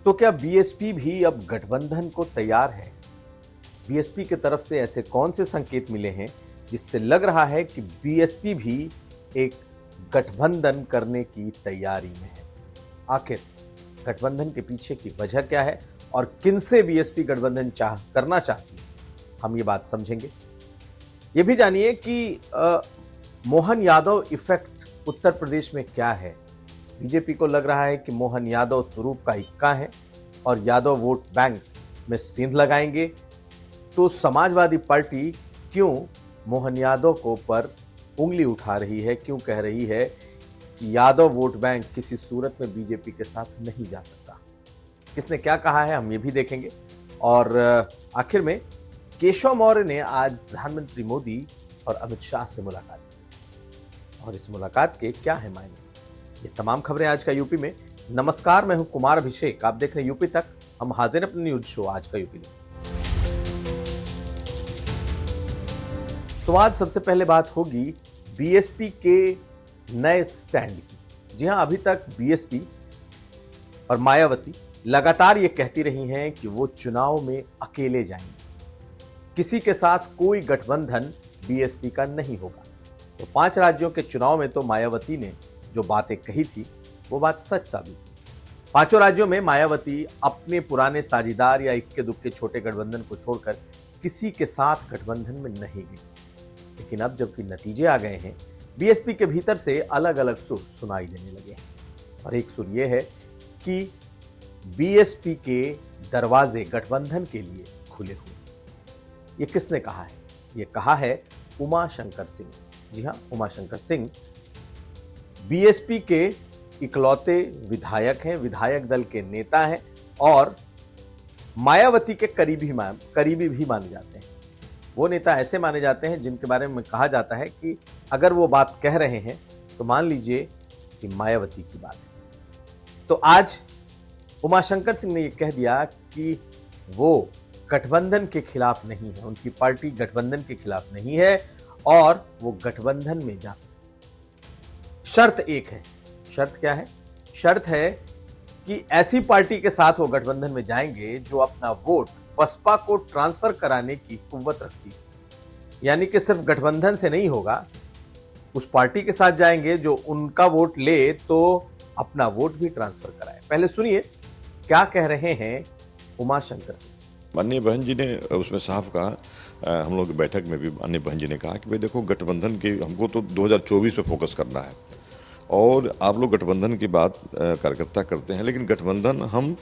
तो क्या बीएसपी भी अब गठबंधन को तैयार है? बीएसपी की तरफ से ऐसे कौन से संकेत मिले हैं जिससे लग रहा है कि बीएसपी भी एक गठबंधन करने की तैयारी में है? आखिर गठबंधन के पीछे की वजह क्या है और किनसे बीएसपी गठबंधन करना चाहती है, हम ये बात समझेंगे। ये भी जानिए कि मोहन यादव इफेक्ट उत्तर प्रदेश में क्या है। बीजेपी को लग रहा है कि मोहन यादव तुरूप का इक्का है और यादव वोट बैंक में सेंध लगाएंगे, तो समाजवादी पार्टी क्यों मोहन यादव को पर उंगली उठा रही है, क्यों कह रही है कि यादव वोट बैंक किसी सूरत में बीजेपी के साथ नहीं जा सकता? किसने क्या कहा है हम ये भी देखेंगे। और आखिर में केशव मौर्य ने आज प्रधानमंत्री मोदी और अमित शाह से मुलाकात की और इस मुलाकात के क्या है मायने, ये तमाम खबरें आज का यूपी में। नमस्कार, मैं हूं कुमार अभिषेक, आप देख रहे हैं यूपी तक। हम हाजिर अपने न्यूज शो आज का यूपी में। तो आज सबसे पहले बात होगी बीएसपी के नए स्टैंड की। जी हां, अभी तक बीएसपी और मायावती लगातार ये कहती रही हैं कि वो चुनाव में अकेले जाएंगे, किसी के साथ कोई गठबंधन बीएसपी का नहीं होगा। तो 5 राज्यों के चुनाव में तो मायावती ने जो बातें कही थी वो बात सच साबित हुई। 5 राज्यों में मायावती अपने पुराने साझेदार या इक्के दुक्के छोटे गठबंधन को छोड़कर किसी के साथ गठबंधन में नहीं गई। लेकिन अब जबकि नतीजे आ गए हैं, बीएसपी के भीतर से अलग अलग सुर सुनाई देने लगे हैं और एक सुर ये है कि बीएसपी के दरवाजे गठबंधन के लिए खुले हुए। ये किसने कहा है? ये कहा है उमाशंकर सिंह। जी हां, उमाशंकर सिंह बीएसपी के इकलौते विधायक हैं, विधायक दल के नेता हैं और मायावती के करीबी भी माने जाते हैं। वो नेता ऐसे माने जाते हैं जिनके बारे में कहा जाता है कि अगर वो बात कह रहे हैं तो मान लीजिए कि मायावती की बात है। तो आज उमाशंकर सिंह ने ये कह दिया कि वो गठबंधन के खिलाफ नहीं है, उनकी पार्टी गठबंधन के खिलाफ नहीं है और वो गठबंधन में जा सकते। शर्त एक है। शर्त क्या है? शर्त है कि ऐसी पार्टी के साथ वो गठबंधन में जाएंगे जो अपना वोट बसपा को ट्रांसफर कराने की कुव्वत रखती है। यानी कि सिर्फ गठबंधन से नहीं होगा, उस पार्टी के साथ जाएंगे जो उनका वोट ले तो अपना वोट भी ट्रांसफर कराए। पहले सुनिए क्या कह रहे हैं उमाशंकर सिंह। माननीय बहन जी ने उसमें साफ कहा, हम लोग की बैठक में भी माननीय बहन जी ने कहा कि भाई देखो, गठबंधन के हमको तो 2024 पे फोकस करना है और आप लोग गठबंधन की बात कार्यकर्ता करते हैं, लेकिन गठबंधन हम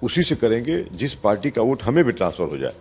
उसी से करेंगे जिस पार्टी का वोट हमें भी ट्रांसफ़र हो जाए।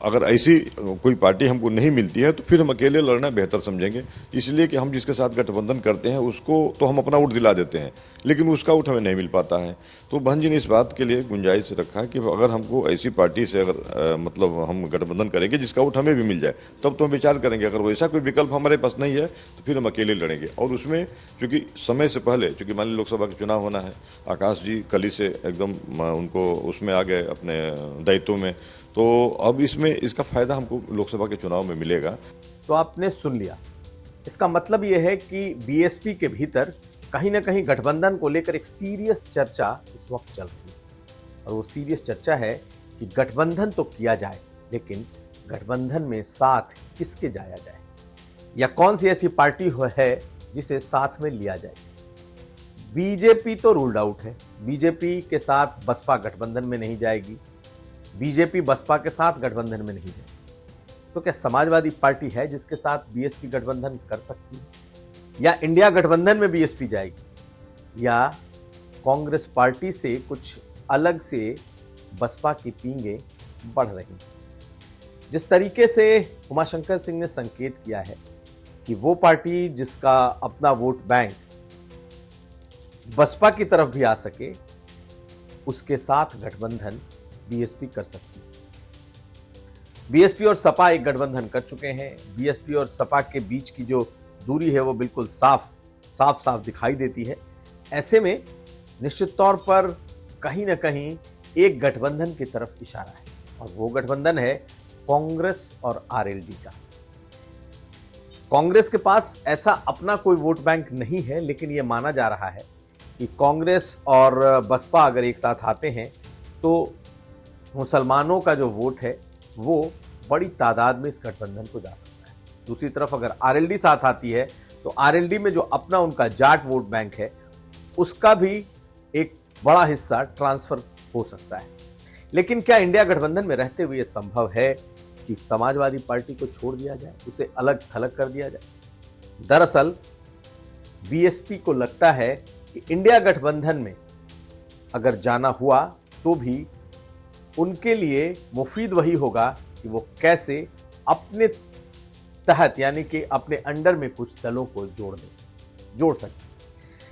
अगर ऐसी कोई पार्टी हमको नहीं मिलती है तो फिर हम अकेले लड़ना बेहतर समझेंगे, इसलिए कि हम जिसके साथ गठबंधन करते हैं उसको तो हम अपना वोट दिला देते हैं, लेकिन उसका वोट हमें नहीं मिल पाता है। तो बहन जी ने इस बात के लिए गुंजाइश रखा कि अगर हमको ऐसी पार्टी से अगर मतलब हम गठबंधन करेंगे जिसका वोट हमें भी मिल जाए, तब तो हम विचार करेंगे। अगर वैसा कोई विकल्प हमारे पास नहीं है तो फिर हम अकेले लड़ेंगे। और उसमें चूँकि समय से पहले, चूँकि मान लीजिए लोकसभा का चुनाव होना है, आकाश जी कल ही से एकदम उनको उसमें आ गए अपने दायित्व में, तो अब इसमें इसका फायदा हमको लोकसभा के चुनाव में मिलेगा। तो आपने सुन लिया, इसका मतलब यह है कि बीएसपी के भीतर कहीं ना कहीं गठबंधन को लेकर एक सीरियस चर्चा इस वक्त चल रही है और वो सीरियस चर्चा है कि गठबंधन तो किया जाए, लेकिन गठबंधन में साथ किसके जाया जाए या कौन सी ऐसी पार्टी है जिसे साथ में लिया जाए। बीजेपी तो रूल्ड आउट है, बीजेपी के साथ बसपा गठबंधन में नहीं जाएगी, बीजेपी बसपा के साथ गठबंधन में नहीं है। तो क्या समाजवादी पार्टी है जिसके साथ बीएसपी गठबंधन कर सकती है, या इंडिया गठबंधन में बीएसपी जाएगी, या कांग्रेस पार्टी से कुछ अलग से बसपा की पींगे बढ़ रही हैं। जिस तरीके से उमाशंकर सिंह ने संकेत किया है कि वो पार्टी जिसका अपना वोट बैंक बसपा की तरफ भी आ सके, उसके साथ गठबंधन बीएसपी कर सकती है। बीएसपी और सपा एक गठबंधन कर चुके हैं। बीएसपी और सपा के बीच की जो दूरी है वो बिल्कुल साफ दिखाई देती है। ऐसे में निश्चित तौर पर कहीं ना कहीं एक गठबंधन की तरफ इशारा है और वो गठबंधन है कांग्रेस और आरएलडी का। कांग्रेस के पास ऐसा अपना कोई वोट बैंक नहीं है, लेकिन यह माना जा रहा है कि कांग्रेस और बसपा अगर एक साथ आते हैं तो मुसलमानों का जो वोट है वो बड़ी तादाद में इस गठबंधन को जा सकता है। दूसरी तरफ अगर आरएलडी साथ आती है तो आरएलडी में जो अपना उनका जाट वोट बैंक है उसका भी एक बड़ा हिस्सा ट्रांसफर हो सकता है। लेकिन क्या इंडिया गठबंधन में रहते हुए यह संभव है कि समाजवादी पार्टी को छोड़ दिया जाए, उसे अलग थलग कर दिया जाए? दरअसल बीएसपी को लगता है कि इंडिया गठबंधन में अगर जाना हुआ तो भी उनके लिए मुफीद वही होगा कि वो कैसे अपने तहत यानी कि अपने अंडर में कुछ दलों को जोड़ सके।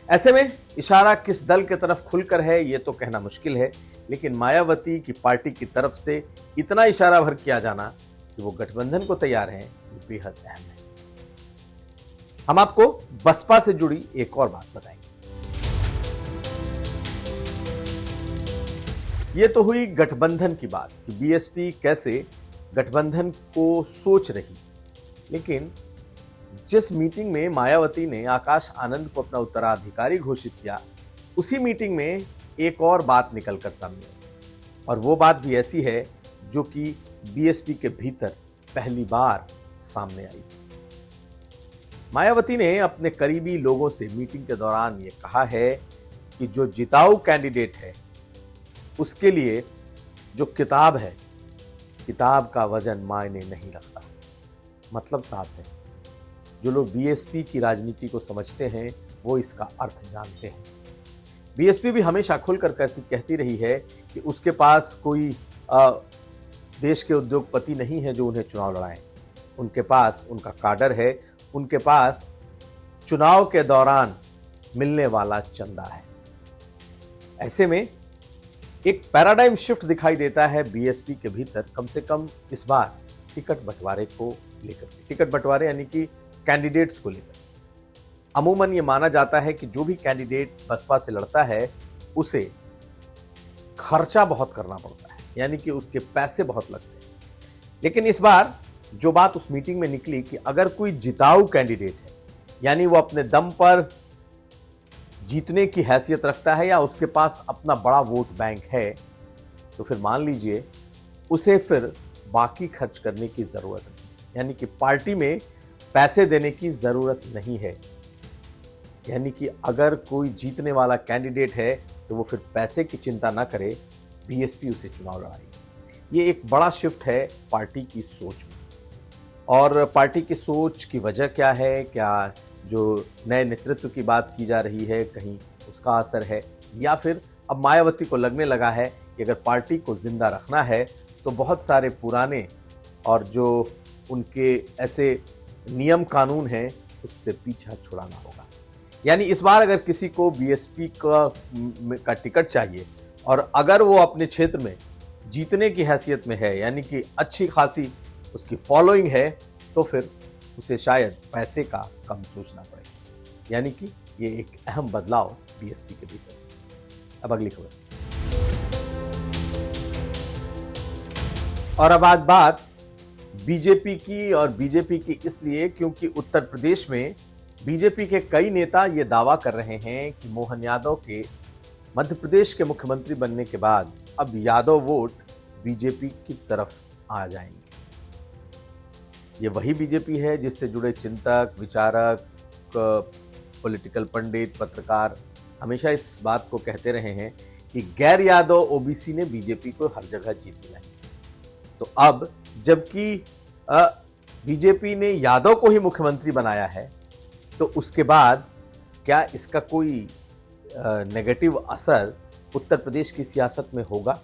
ऐसे में इशारा किस दल की तरफ खुलकर है ये तो कहना मुश्किल है, लेकिन मायावती की पार्टी की तरफ से इतना इशारा भर किया जाना कि वो गठबंधन को तैयार हैं, ये बेहद अहम है। हम आपको बसपा से जुड़ी एक और बात बताएंगे। ये तो हुई गठबंधन की बात कि बीएसपी कैसे गठबंधन को सोच रही, लेकिन जिस मीटिंग में मायावती ने आकाश आनंद को अपना उत्तराधिकारी घोषित किया, उसी मीटिंग में एक और बात निकलकर सामने आई, और वो बात भी ऐसी है जो कि बीएसपी के भीतर पहली बार सामने आई। मायावती ने अपने करीबी लोगों से मीटिंग के दौरान ये कहा है कि जो जिताऊ कैंडिडेट है उसके लिए जो किताब है, किताब का वजन मायने नहीं रखता। मतलब साफ है, जो लोग बीएसपी की राजनीति को समझते हैं वो इसका अर्थ जानते हैं। बीएसपी भी हमेशा खुलकर कहती रही है कि उसके पास कोई देश के उद्योगपति नहीं है जो उन्हें चुनाव लड़ाएं। उनके पास उनका काडर है, उनके पास चुनाव के दौरान मिलने वाला चंदा है। ऐसे में एक पैराडाइम शिफ्ट दिखाई देता है बीएसपी के भीतर, कम से कम इस बार टिकट बंटवारे को लेकर। टिकट बंटवारे यानी कि कैंडिडेट्स को लेकर अमूमन ये माना जाता है कि जो भी कैंडिडेट बसपा से लड़ता है उसे खर्चा बहुत करना पड़ता है, यानी कि उसके पैसे बहुत लगते हैं। लेकिन इस बार जो बात उस मीटिंग में निकली कि अगर कोई जिताऊ कैंडिडेट है, यानी वो अपने दम पर जीतने की हैसियत रखता है या उसके पास अपना बड़ा वोट बैंक है, तो फिर मान लीजिए उसे फिर बाकी खर्च करने की जरूरत नहीं, यानी कि पार्टी में पैसे देने की जरूरत नहीं है। यानी कि अगर कोई जीतने वाला कैंडिडेट है तो वो फिर पैसे की चिंता ना करे, बीएसपी उसे चुनाव लड़ाएगी। ये एक बड़ा शिफ्ट है पार्टी की सोच में। और पार्टी की सोच की वजह क्या है? क्या जो नए नेतृत्व की बात की जा रही है कहीं उसका असर है, या फिर अब मायावती को लगने लगा है कि अगर पार्टी को जिंदा रखना है तो बहुत सारे पुराने और जो उनके ऐसे नियम कानून हैं उससे पीछा छुड़ाना होगा। यानी इस बार अगर किसी को बीएसपी का टिकट चाहिए और अगर वो अपने क्षेत्र में जीतने की हैसियत में है, यानी कि अच्छी खासी उसकी फॉलोइंग है, तो फिर उसे शायद पैसे का कम सोचना पड़ेगा। यानी कि ये एक अहम बदलाव बीएसपी के भीतर। अब अगली खबर। और अब आज बात बीजेपी की, और बीजेपी की इसलिए क्योंकि उत्तर प्रदेश में बीजेपी के कई नेता ये दावा कर रहे हैं कि मोहन यादव के मध्य प्रदेश के मुख्यमंत्री बनने के बाद अब यादव वोट बीजेपी की तरफ आ जाएंगे। ये वही बीजेपी है जिससे जुड़े चिंतक, विचारक, पॉलिटिकल पंडित, पत्रकार हमेशा इस बात को कहते रहे हैं कि गैर यादव ओबीसी ने बीजेपी को हर जगह जीत दिलाई। तो अब जबकि बीजेपी ने यादव को ही मुख्यमंत्री बनाया है, तो उसके बाद क्या इसका कोई नेगेटिव असर उत्तर प्रदेश की सियासत में होगा?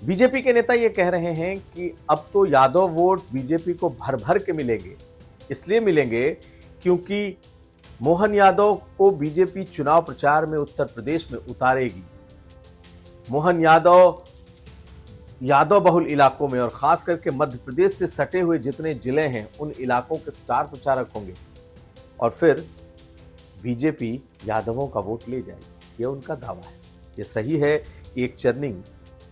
बीजेपी के नेता ये कह रहे हैं कि अब तो यादव वोट बीजेपी को भर भर के मिलेंगे। इसलिए मिलेंगे क्योंकि मोहन यादव को बीजेपी चुनाव प्रचार में उत्तर प्रदेश में उतारेगी। मोहन यादव बहुल इलाकों में और खास करके मध्य प्रदेश से सटे हुए जितने जिले हैं उन इलाकों के स्टार प्रचारक होंगे और फिर बीजेपी यादवों का वोट ले जाएगी। ये उनका दावा है। ये सही है कि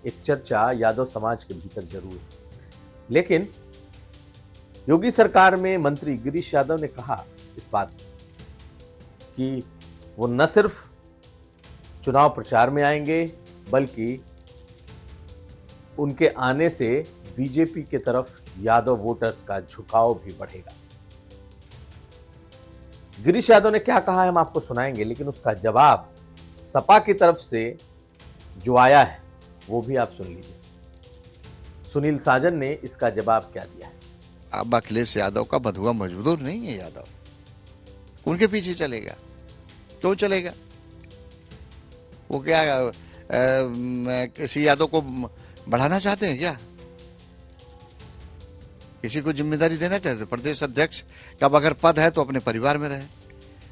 एक चर्चा यादव समाज के भीतर जरूर है। लेकिन योगी सरकार में मंत्री गिरीश यादव ने कहा इस बात कि वो न सिर्फ चुनाव प्रचार में आएंगे बल्कि उनके आने से बीजेपी की तरफ यादव वोटर्स का झुकाव भी बढ़ेगा। गिरीश यादव ने क्या कहा है हम आपको सुनाएंगे, लेकिन उसका जवाब सपा की तरफ से जो आया है वो भी आप सुन लीजिए। सुनील साजन ने इसका जवाब क्या दिया है। अब अखिलेश यादव का बधुआ मजदूर नहीं है यादव, उनके पीछे चलेगा। क्यों चलेगा? वो क्या किसी यादव को बढ़ाना चाहते हैं क्या? किसी को जिम्मेदारी देना चाहते? प्रदेश अध्यक्ष का अगर पद है तो अपने परिवार में रहे,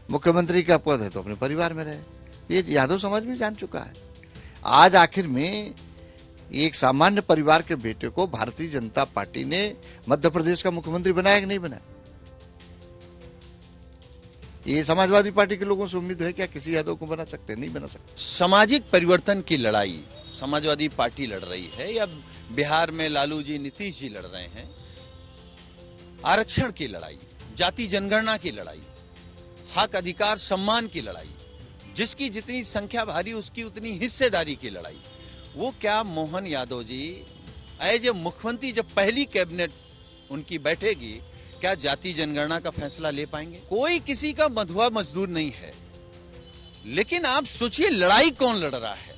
मुख्यमंत्री का पद है तो अपने परिवार में रहे। ये यादव समाज भी जान चुका है। आज आखिर में एक सामान्य परिवार के बेटे को भारतीय जनता पार्टी ने मध्य प्रदेश का मुख्यमंत्री बनाया कि नहीं बनाया? ये समाजवादी पार्टी के लोगों से उम्मीद है क्या किसी यादव को बना सकते हैं? नहीं बना सकते। सामाजिक परिवर्तन की लड़ाई समाजवादी पार्टी लड़ रही है या बिहार में लालू जी नीतीश जी लड़ रहे हैं। आरक्षण की लड़ाई, जाति जनगणना की लड़ाई, हक अधिकार सम्मान की लड़ाई, जिसकी जितनी संख्या भारी उसकी उतनी हिस्सेदारी की लड़ाई। वो क्या मोहन यादव जी एज ए मुख्यमंत्री जब पहली कैबिनेट उनकी बैठेगी, क्या जाति जनगणना का फैसला ले पाएंगे? कोई किसी का बंधुआ मजदूर नहीं है, लेकिन आप सोचिए लड़ाई कौन लड़ रहा है।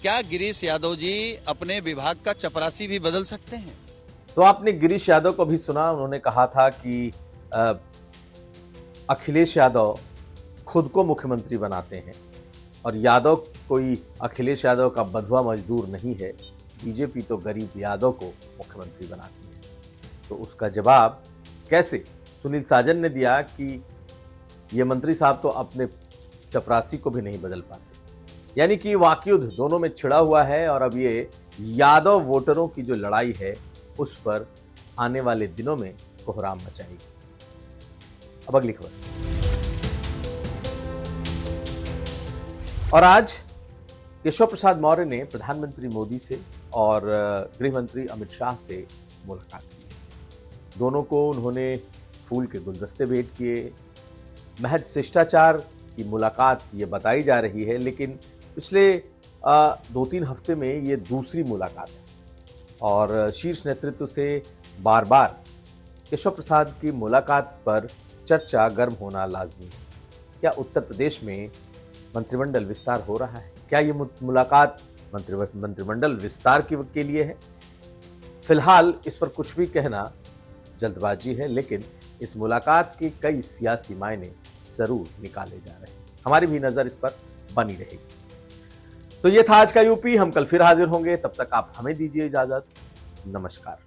क्या गिरीश यादव जी अपने विभाग का चपरासी भी बदल सकते हैं? तो आपने गिरीश यादव को भी सुना, उन्होंने कहा था कि अखिलेश यादव खुद को मुख्यमंत्री बनाते हैं और यादव कोई अखिलेश यादव का बंधुआ मजदूर नहीं है, बीजेपी तो गरीब यादव को मुख्यमंत्री बनाती है। तो उसका जवाब कैसे सुनील साजन ने दिया कि ये मंत्री साहब तो अपने चपरासी को भी नहीं बदल पाते, यानी कि वाकयुद्ध दोनों में छिड़ा हुआ है और अब ये यादव वोटरों की जो लड़ाई है उस पर आने वाले दिनों में कोहराम मचाएगी। अब अगली खबर। और आज केशव प्रसाद मौर्य ने प्रधानमंत्री मोदी से और गृह मंत्री अमित शाह से मुलाकात की। दोनों को उन्होंने फूल के गुलदस्ते भेंट किए। महज शिष्टाचार की मुलाकात ये बताई जा रही है, लेकिन पिछले 2-3 हफ्ते में ये दूसरी मुलाकात है और शीर्ष नेतृत्व से बार बार केशव प्रसाद की मुलाकात पर चर्चा गर्म होना लाजमी है। क्या उत्तर प्रदेश में मंत्रिमंडल विस्तार हो रहा है? क्या ये मुलाकात मंत्रिमंडल विस्तार के लिए है? फिलहाल इस पर कुछ भी कहना जल्दबाजी है, लेकिन इस मुलाकात के कई सियासी मायने जरूर निकाले जा रहे हैं। हमारी भी नजर इस पर बनी रहेगी। तो ये था आज का यूपी। हम कल फिर हाजिर होंगे, तब तक आप हमें दीजिए इजाजत। नमस्कार।